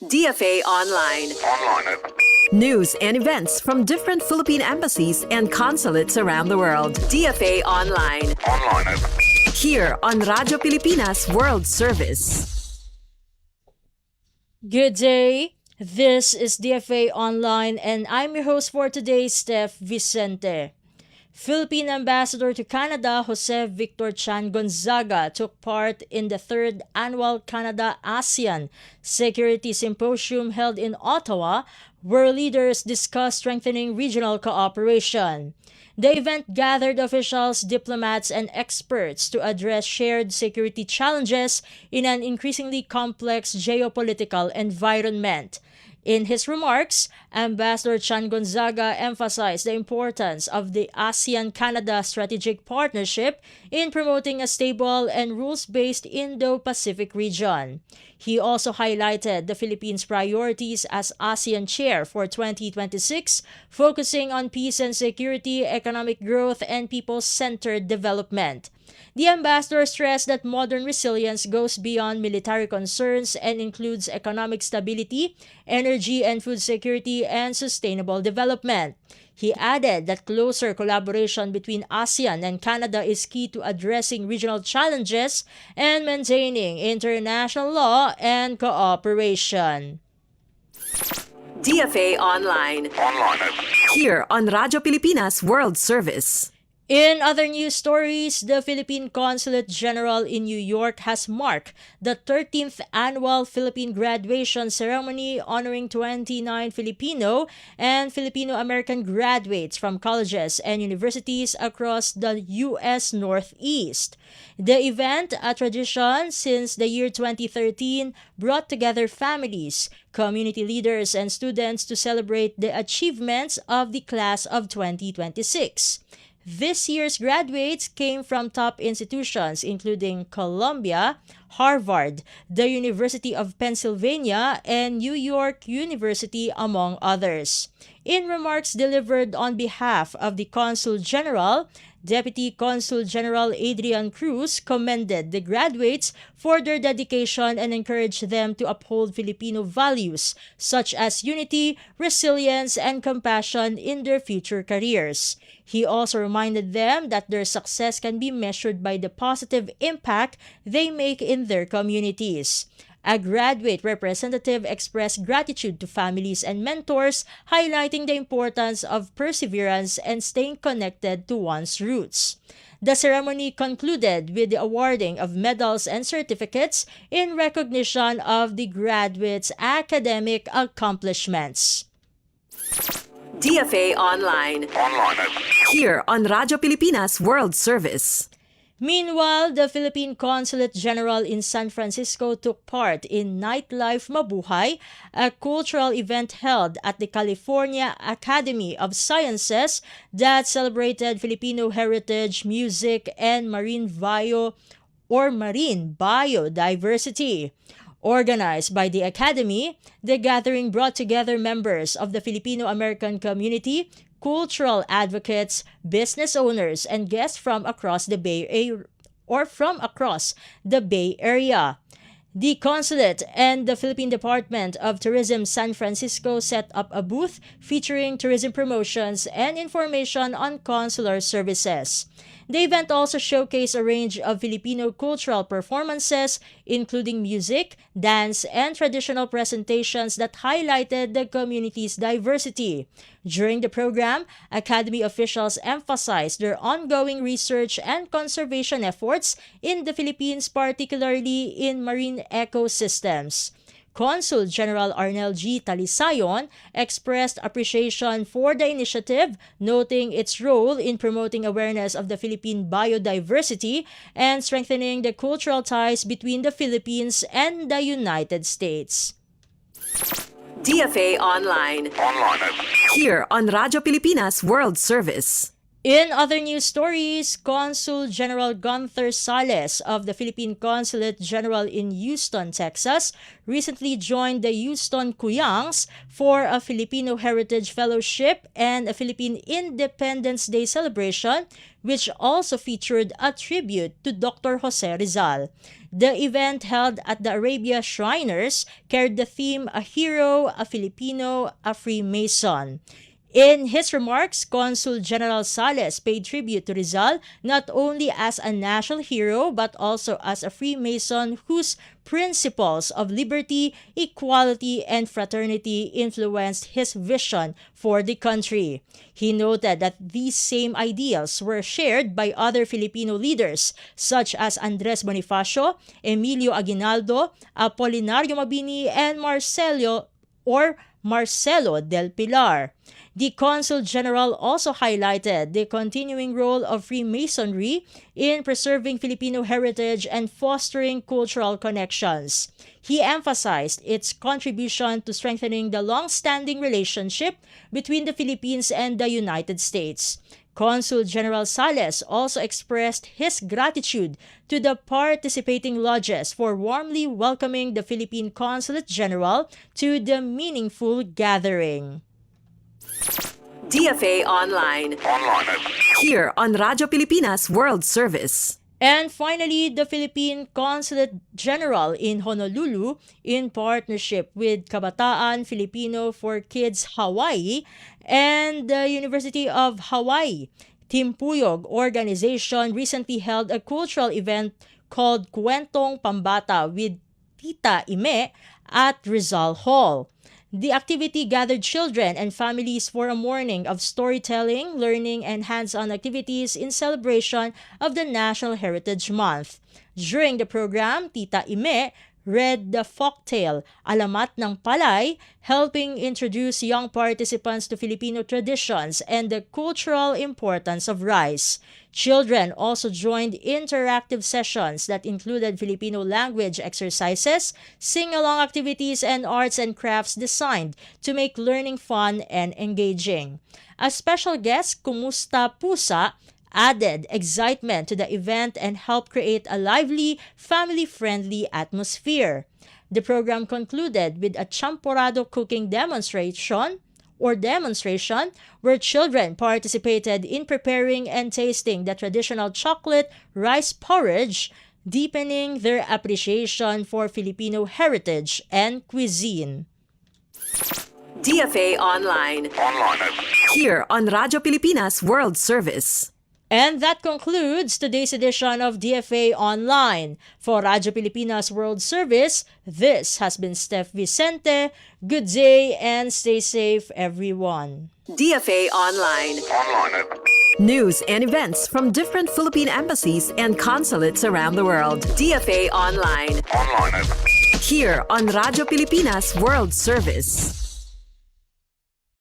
DFA Online. News and events from different Philippine embassies and consulates around the world. DFA Online. Here on Radyo Pilipinas World Service. Good day. This is DFA Online and I'm your host for today, Steph Vicente. Philippine Ambassador to Canada Jose Victor Chan Gonzaga took part in the 3rd Annual Canada-ASEAN Security Symposium held in Ottawa, where leaders discussed strengthening regional cooperation. The event gathered officials, diplomats, and experts to address shared security challenges in an increasingly complex geopolitical environment. In his remarks, Ambassador Chan Gonzaga emphasized the importance of the ASEAN-Canada strategic partnership in promoting a stable and rules-based Indo-Pacific region. He also highlighted the Philippines' priorities as ASEAN chair for 2026, focusing on peace and security, economic growth, and people-centered development. The ambassador stressed that modern resilience goes beyond military concerns and includes economic stability, energy and food security, and sustainable development. He added that closer collaboration between ASEAN and Canada is key to addressing regional challenges and maintaining international law and cooperation. DFA Online. Here on Radyo Pilipinas World Service. In other news stories, the Philippine Consulate General in New York has marked the 13th annual Philippine graduation ceremony honoring 29 Filipino and Filipino-American graduates from colleges and universities across the U.S. Northeast. The event, a tradition since the year 2013, brought together families, community leaders, and students to celebrate the achievements of the class of 2026. This year's graduates came from top institutions including Columbia, Harvard, the University of Pennsylvania, and New York University, among others. In remarks delivered on behalf of the Consul General, Deputy Consul General Adrian Cruz commended the graduates for their dedication and encouraged them to uphold Filipino values such as unity, resilience, and compassion in their future careers. He also reminded them that their success can be measured by the positive impact they make in their communities. A graduate representative expressed gratitude to families and mentors, highlighting the importance of perseverance and staying connected to one's roots. The ceremony concluded with the awarding of medals and certificates in recognition of the graduates' academic accomplishments. DFA Online. Here on Radyo Pilipinas World Service. Meanwhile, the Philippine Consulate General in San Francisco took part in Nightlife Mabuhay, a cultural event held at the California Academy of Sciences that celebrated Filipino heritage, music, and marine biodiversity. Organized by the Academy, the gathering brought together members of the Filipino-American community, cultural advocates, business owners, and guests from across the Bay Area. The Consulate and the Philippine Department of Tourism San Francisco set up a booth featuring tourism promotions and information on consular services. The event also showcased a range of Filipino cultural performances, including music, dance, and traditional presentations that highlighted the community's diversity. During the program, Academy officials emphasized their ongoing research and conservation efforts in the Philippines, particularly in marine ecosystems. Consul General Arnel G. Talisayon expressed appreciation for the initiative, noting its role in promoting awareness of the Philippine biodiversity and strengthening the cultural ties between the Philippines and the United States. DFA Online. Here on Radyo Pilipinas World Service. In other news stories, Consul General Gunther Sales of the Philippine Consulate General in Houston, Texas, recently joined the Houston Kuyangs for a Filipino Heritage Fellowship and a Philippine Independence Day celebration, which also featured a tribute to Dr. Jose Rizal. The event held at the Arabia Shriners carried the theme A Hero, a Filipino, a Freemason. In his remarks, Consul General Sales paid tribute to Rizal not only as a national hero but also as a Freemason whose principles of liberty, equality, and fraternity influenced his vision for the country. He noted that these same ideals were shared by other Filipino leaders such as Andres Bonifacio, Emilio Aguinaldo, Apolinario Mabini, and Marcelo del Pilar. The Consul General also highlighted the continuing role of Freemasonry in preserving Filipino heritage and fostering cultural connections. He emphasized its contribution to strengthening the long-standing relationship between the Philippines and the United States. Consul General Sales also expressed his gratitude to the participating lodges for warmly welcoming the Philippine Consulate General to the meaningful gathering. DFA Online. Here on Radyo Pilipinas World Service. And finally, the Philippine Consulate General in Honolulu, in partnership with Kabataan Filipino for Kids Hawaii and the University of Hawaii, Timpuyog organization recently held a cultural event called Kwentong Pambata with Tita Ime at Rizal Hall. The activity gathered children and families for a morning of storytelling, learning, and hands-on activities in celebration of the National Heritage Month. During the program, Tita Ime read the folktale Alamat ng Palay, helping introduce young participants to Filipino traditions and the cultural importance of rice. Children also joined interactive sessions that included Filipino language exercises, sing-along activities, and arts and crafts designed to make learning fun and engaging. A special guest, Kumusta Pusa, added excitement to the event and helped create a lively, family-friendly atmosphere. The program concluded with a champorado cooking demonstration where children participated in preparing and tasting the traditional chocolate rice porridge, deepening their appreciation for Filipino heritage and cuisine. DFA Online. Here on Radyo Pilipinas World Service. And that concludes today's edition of DFA Online. For Radyo Pilipinas World Service, this has been Steph Vicente. Good day and stay safe, everyone. DFA Online. News and events from different Philippine embassies and consulates around the world. DFA Online. Here on Radyo Pilipinas World Service.